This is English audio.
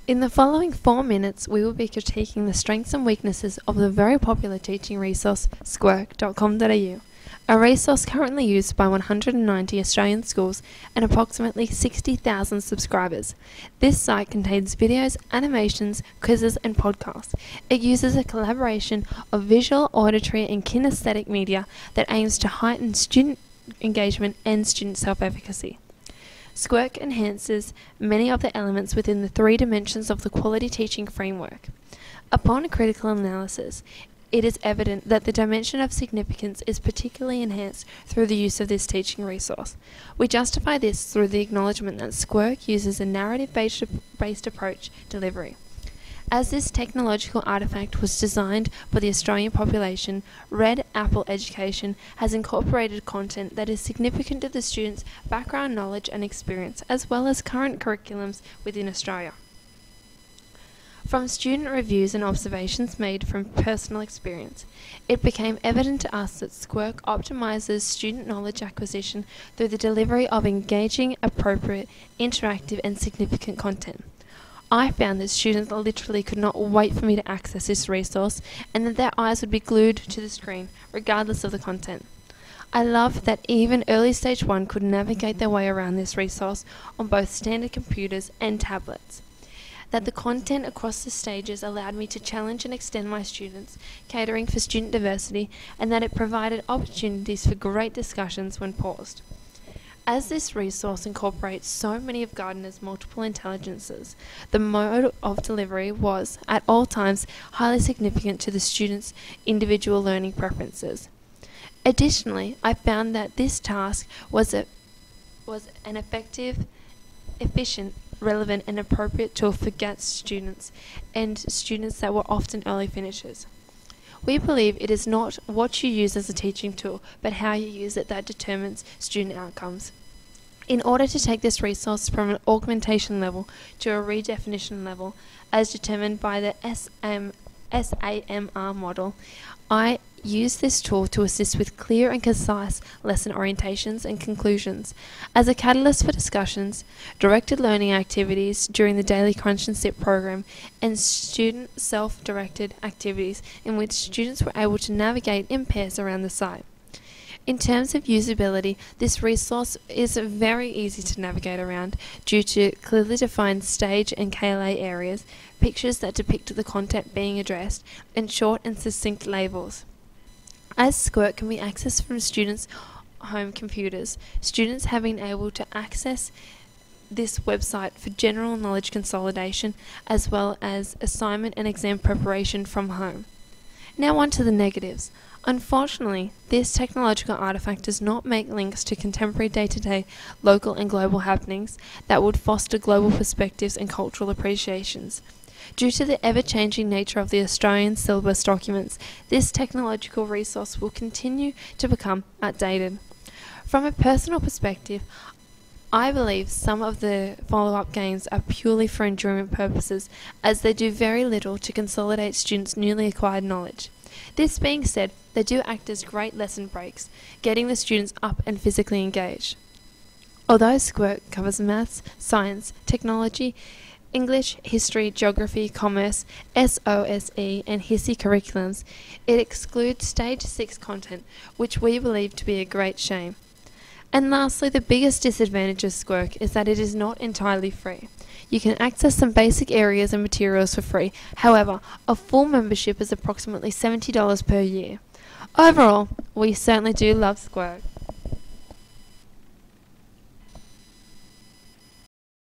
In the following 4 minutes, we will be critiquing the strengths and weaknesses of the very popular teaching resource squirk.com.au, a resource currently used by 190 Australian schools and approximately 60,000 subscribers. This site contains videos, animations, quizzes and podcasts. It uses a collaboration of visual, auditory and kinesthetic media that aims to heighten student engagement and student self-efficacy. Squirk enhances many of the elements within the 3 dimensions of the quality teaching framework. Upon critical analysis, it is evident that the dimension of significance is particularly enhanced through the use of this teaching resource. We justify this through the acknowledgement that Squirk uses a narrative-based approach delivery. As this technological artefact was designed for the Australian population, Red Apple Education has incorporated content that is significant to the students' background knowledge and experience, as well as current curriculums within Australia. From student reviews and observations made from personal experience, it became evident to us that Squirk optimises student knowledge acquisition through the delivery of engaging, appropriate, interactive and significant content. I found that students literally could not wait for me to access this resource and that their eyes would be glued to the screen, regardless of the content. I loved that even early stage 1 could navigate their way around this resource on both standard computers and tablets. That the content across the stages allowed me to challenge and extend my students, catering for student diversity, and that it provided opportunities for great discussions when paused. As this resource incorporates so many of Gardner's multiple intelligences, the mode of delivery was, at all times, highly significant to the students' individual learning preferences. Additionally, I found that this task was an effective, efficient, relevant and appropriate tool for GATS students and students that were often early finishers. We believe it is not what you use as a teaching tool, but how you use it that determines student outcomes. In order to take this resource from an augmentation level to a redefinition level, as determined by the SAMR model, I use this tool to assist with clear and concise lesson orientations and conclusions, as a catalyst for discussions, directed learning activities during the daily Crunch and Sit program, and student self-directed activities in which students were able to navigate in pairs around the site. In terms of usability, this resource is very easy to navigate around due to clearly defined stage and KLA areas, pictures that depict the content being addressed, and short and succinct labels. As Squirk can be accessed from students' home computers, students have been able to access this website for general knowledge consolidation as well as assignment and exam preparation from home. Now on to the negatives. Unfortunately, this technological artefact does not make links to contemporary day-to-day local and global happenings that would foster global perspectives and cultural appreciations. Due to the ever-changing nature of the Australian syllabus documents, this technological resource will continue to become outdated. From a personal perspective, I believe some of the follow-up games are purely for enjoyment purposes, as they do very little to consolidate students' newly acquired knowledge. This being said, they do act as great lesson breaks, getting the students up and physically engaged. Although Squirk covers maths, science, technology, English, history, geography, commerce, SOSE and HISI curriculums, it excludes Stage 6 content, which we believe to be a great shame. And lastly, the biggest disadvantage of Squirk is that it is not entirely free. You can access some basic areas and materials for free. However, a full membership is approximately $70 per year. Overall, we certainly do love Squirk.